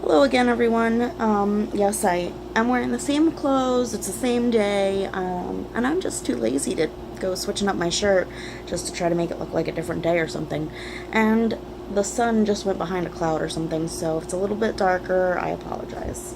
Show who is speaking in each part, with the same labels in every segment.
Speaker 1: Hello again, everyone. Yes, I am wearing the same clothes. It's the same day, and I'm just too lazy to go switching up my shirt just to try to make it look like a different day or something. And the sun just went behind a cloud or something, so if it's a little bit darker, I apologize.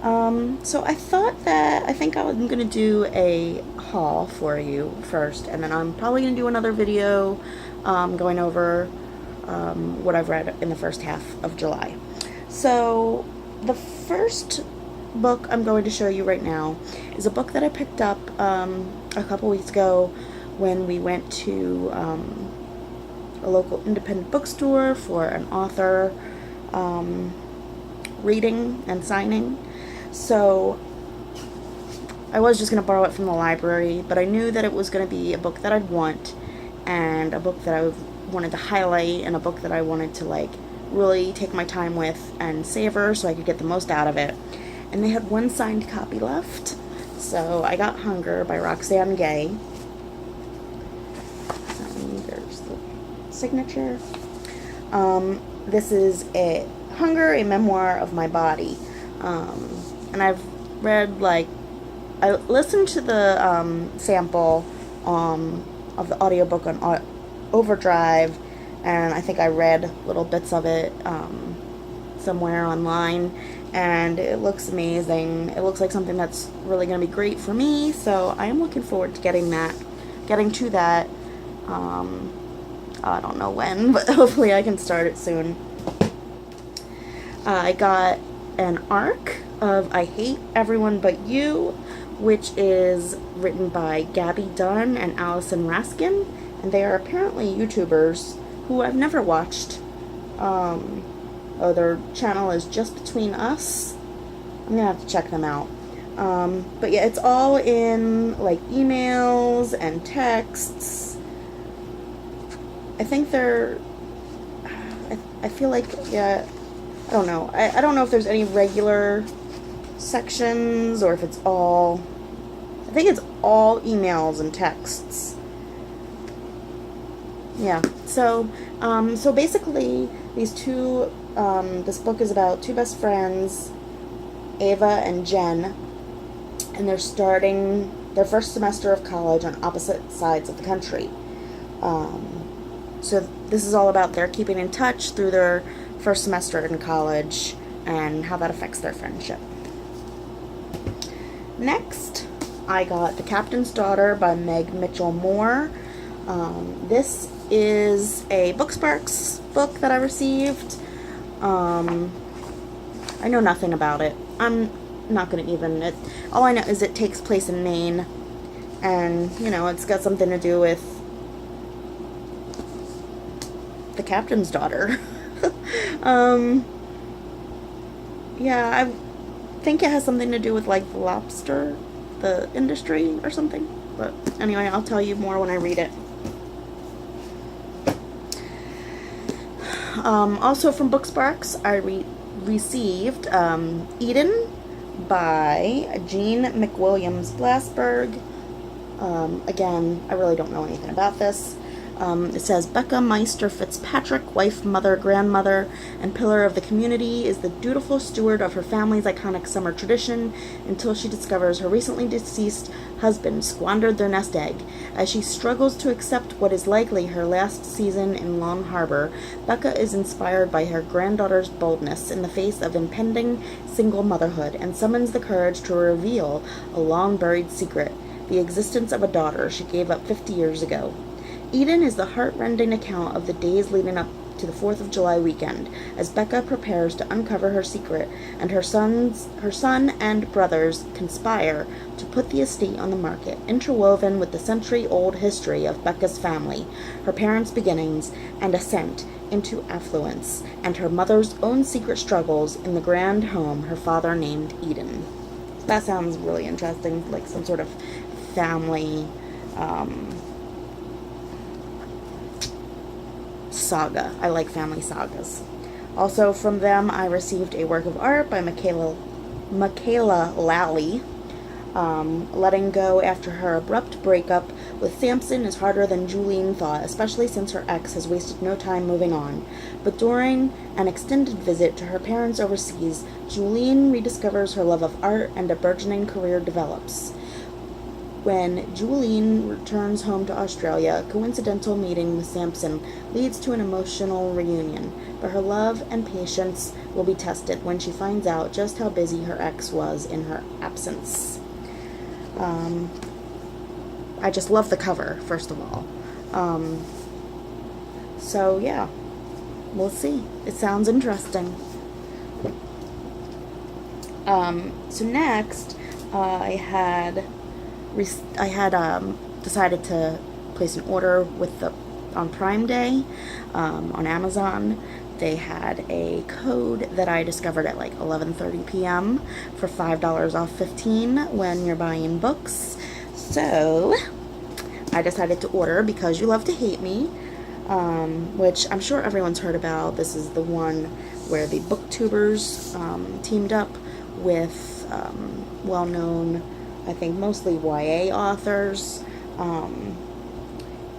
Speaker 1: So I think I'm gonna do a haul for you first, and then I'm probably gonna do another video going over what I've read in the first half of July. So the first book I'm going to show you right now is a book that I picked up a couple weeks ago when we went to a local independent bookstore for an author reading and signing. So I was just going to borrow it from the library, but I knew that it was going to be a book that I'd want, and a book that I wanted to highlight, and a book that I wanted to really take my time with and savor so I could get the most out of it. And they had one signed copy left, so I got Hunger by Roxane Gay. There's the signature. This is Hunger, a memoir of my body. And I've read, I listened to the sample of the audiobook on Overdrive, and I think I read little bits of it somewhere online, and it looks amazing. It looks like something that's really going to be great for me, so I am looking forward to getting to that. I don't know when, but hopefully I can start it soon. I got an arc of I Hate Everyone But You, which is written by Gabby Dunn and Allison Raskin, and they are apparently YouTubers who I've never watched. Their channel is Just Between Us. I'm gonna have to check them out. But yeah, it's all in emails and texts. I think I feel like, yeah, I don't know. I don't know if there's any regular sections or if it's all, I think it's all emails and texts. Yeah, so basically these two, this book is about two best friends, Ava and Jen, and they're starting their first semester of college on opposite sides of the country. So this is all about their keeping in touch through their first semester in college and how that affects their friendship. Next, I got The Captain's Daughter by Meg Mitchell Moore. This is a Booksparks book that I received. I know nothing about it. I'm not going to even... all I know is it takes place in Maine, and, it's got something to do with the captain's daughter. Yeah, I think it has something to do with, the lobster, the industry or something. But anyway, I'll tell you more when I read it. Also from Booksparks, I received Eden by Jean McWilliams Blasberg. Again, I really don't know anything about this. It says, Becca Meister Fitzpatrick, wife, mother, grandmother, and pillar of the community, is the dutiful steward of her family's iconic summer tradition until she discovers her recently deceased husband squandered their nest egg. As she struggles to accept what is likely her last season in Long Harbor, Becca is inspired by her granddaughter's boldness in the face of impending single motherhood and summons the courage to reveal a long-buried secret, the existence of a daughter she gave up 50 years ago. Eden is the heart-rending account of the days leading up to the 4th of July weekend, as Becca prepares to uncover her secret, and her son and brothers conspire to put the estate on the market, interwoven with the century-old history of Becca's family, her parents' beginnings and ascent into affluence, and her mother's own secret struggles in the grand home her father named Eden. That sounds really interesting, like some sort of family saga. I like family sagas. Also from them, I received a work of art by Michaela Lally. Letting go after her abrupt breakup with Samson is harder than Julian thought, especially since her ex has wasted no time moving on. But during an extended visit to her parents overseas, Julian rediscovers her love of art and a burgeoning career develops. When Julian returns home to Australia, a coincidental meeting with Samson leads to an emotional reunion, but her love and patience will be tested when she finds out just how busy her ex was in her absence. I just love the cover, first of all. So yeah, we'll see. It sounds interesting. So next, I had decided to place an order on Prime Day on Amazon. They had a code that I discovered at like 11:30 p.m. for $5 off 15 when you're buying books. So I decided to order Because You Love to Hate Me, which I'm sure everyone's heard about. This is the one where the booktubers teamed up with well-known, I think mostly YA authors,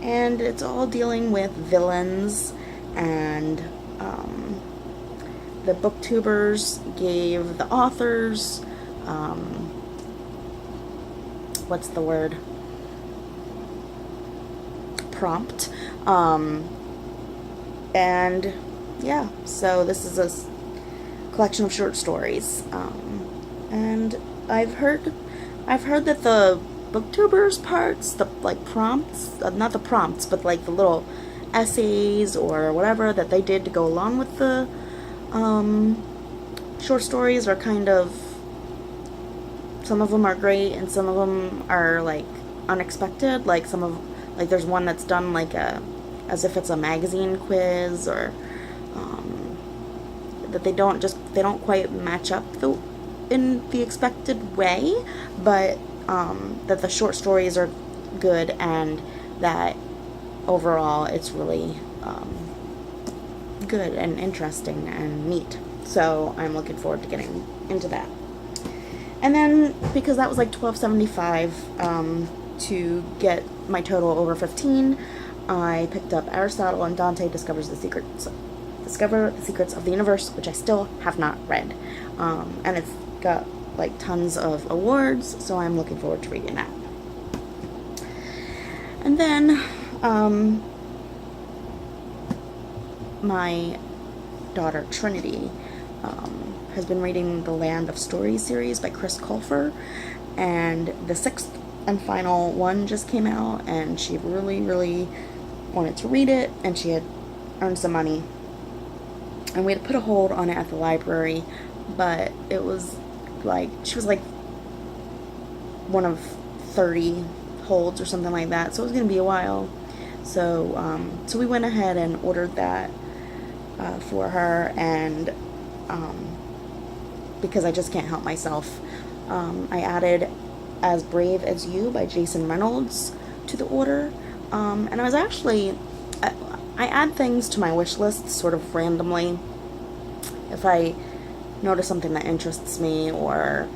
Speaker 1: and it's all dealing with villains, and the booktubers gave the authors, what's the word? Prompt, and yeah, so this is a collection of short stories, and I've heard that the booktubers parts, the like prompts, not the prompts, but like the little essays or whatever that they did to go along with the short stories are kind of, some of them are great and some of them are like unexpected. Like there's one that's done like as if it's a magazine quiz, or that they don't quite match up in the expected way, but that the short stories are good and that overall it's really good and interesting and neat. So I'm looking forward to getting into that. And then, because that was like $12.75 to get my total over 15, I picked up Aristotle and Dante Discover the Secrets of the Universe, which I still have not read. And it's got like tons of awards, so I'm looking forward to reading that. And then my daughter Trinity has been reading the Land of Stories series by Chris Colfer, and the 6th and final one just came out, and she really, really wanted to read it, and she had earned some money, and we had to put a hold on it at the library, but it was like, she was like one of 30 holds or something like that, so it was going to be a while. So so we went ahead and ordered that for her, and because I just can't help myself, I added As Brave as You by Jason Reynolds to the order, and I was actually, I add things to my wish list sort of randomly if I notice something that interests me, or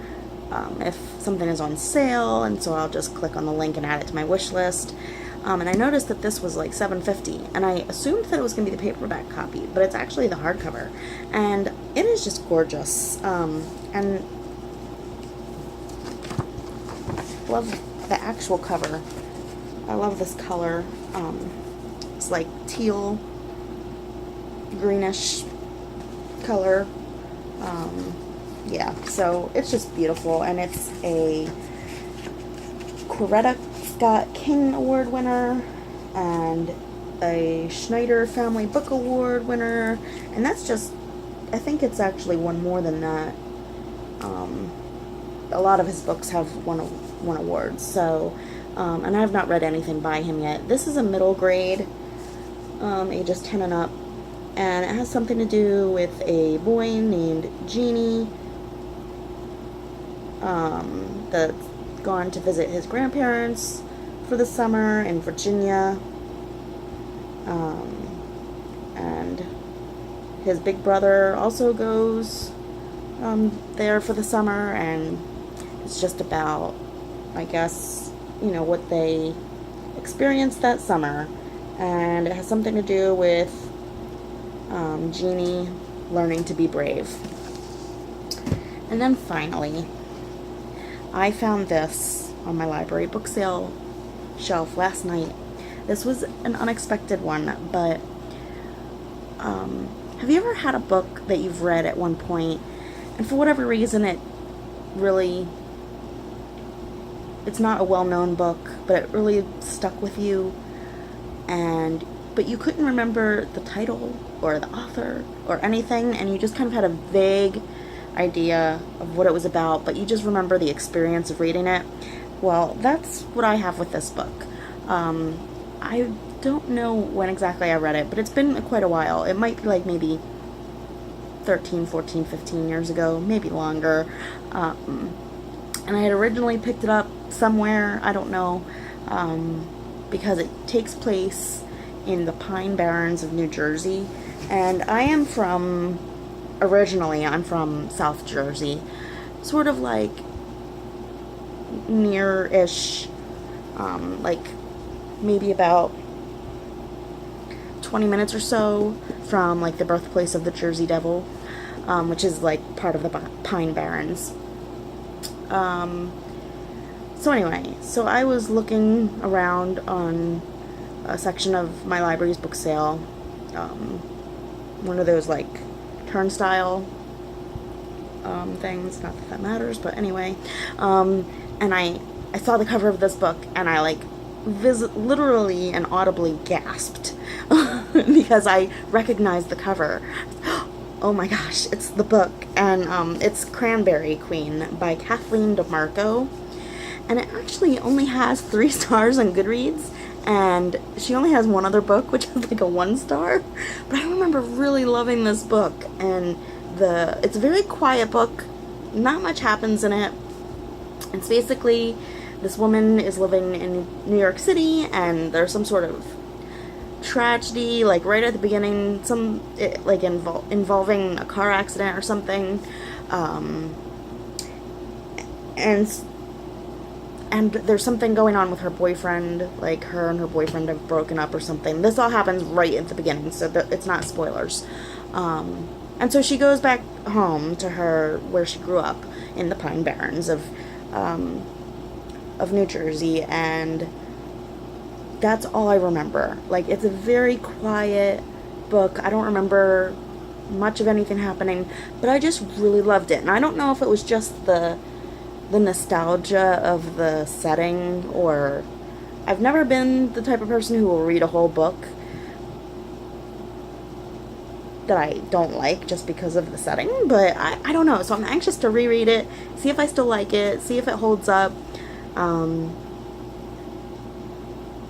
Speaker 1: if something is on sale, and so I'll just click on the link and add it to my wish list. And I noticed that this was like $7.50, and I assumed that it was going to be the paperback copy, but it's actually the hardcover, and it is just gorgeous. And love the actual cover. I love this color. It's like teal, greenish color. Yeah, so it's just beautiful, and it's a Coretta Scott King Award winner and a Schneider Family Book Award winner, and that's just, I think it's actually won more than that. A lot of his books have won awards, so and I have not read anything by him yet. This is a middle grade, ages 10 and up, and it has something to do with a boy named Jeannie that's gone to visit his grandparents for the summer in Virginia, and his big brother also goes there for the summer, and it's just about I guess, what they experienced that summer. And it has something to do with Jeannie learning to be brave. And then finally, I found this on my library book sale shelf last night. This was an unexpected one, but have you ever had a book that you've read at one point, and for whatever reason it's not a well-known book, but it really stuck with you, but you couldn't remember the title or the author or anything, and you just kind of had a vague idea of what it was about, but you just remember the experience of reading it? Well, that's what I have with this book. I don't know when exactly I read it, but it's been quite a while. It might be like maybe 13, 14, 15 years ago, maybe longer. And I had originally picked it up somewhere, I don't know, because it takes place in the Pine Barrens of New Jersey. And I'm from South Jersey, sort of like near-ish, like maybe about 20 minutes or so from like the birthplace of the Jersey Devil, which is like part of the Pine Barrens. So anyway, so I was looking around on a section of my library's book sale, one of those like turnstile things, not that that matters, but anyway, and I saw the cover of this book, and I like literally and audibly gasped because I recognized the cover. Oh my gosh, it's the book, and it's Cranberry Queen by Kathleen DeMarco, and it actually only has 3 stars on Goodreads, and she only has one other book, which is like a 1 star, but I remember really loving this book, and it's a very quiet book, not much happens in it. It's basically this woman is living in New York City, and there's some sort of tragedy, like right at the beginning, involving a car accident or something, and there's something going on with her boyfriend, like her and her boyfriend have broken up or something. This all happens right at the beginning, so it's not spoilers. And so she goes back home to where she grew up in the Pine Barrens of New Jersey, and that's all I remember. Like, it's a very quiet book. I don't remember much of anything happening, but I just really loved it. And I don't know if it was just the nostalgia of the setting, or I've never been the type of person who will read a whole book that I don't like just because of the setting, but I don't know. So I'm anxious to reread it, see if I still like it, see if it holds up.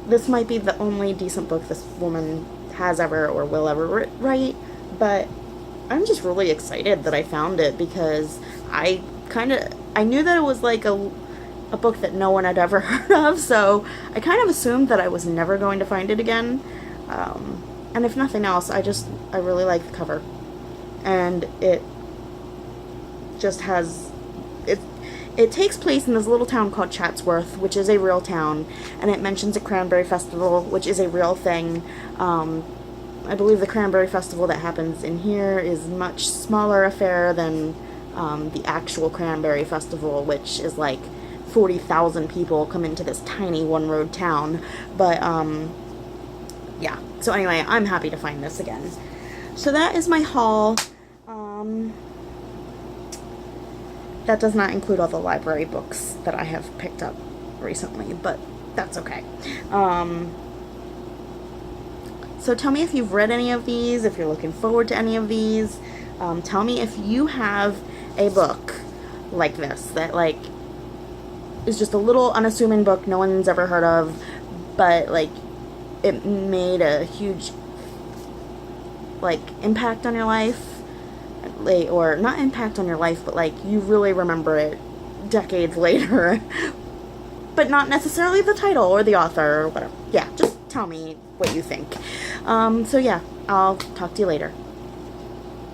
Speaker 1: This might be the only decent book this woman has ever or will ever write, but I'm just really excited that I found it, because I knew that it was like a book that no one had ever heard of, so I kind of assumed that I was never going to find it again. And if nothing else, I really like the cover, and it just has it takes place in this little town called Chatsworth, which is a real town, and it mentions a cranberry festival, which is a real thing. I believe the cranberry festival that happens in here is much smaller affair than the actual cranberry festival, which is like 40,000 people come into this tiny one-road town. But yeah, so anyway, I'm happy to find this again. So that is my haul. That does not include all the library books that I have picked up recently, but that's okay. So tell me if you've read any of these, if you're looking forward to any of these. Tell me if you have a book like this that like is just a little unassuming book no one's ever heard of, but like it made a huge like impact on your life, or not impact on your life, but like you really remember it decades later, but not necessarily the title or the author or whatever. Yeah, just tell me what you think. So yeah, I'll talk to you later.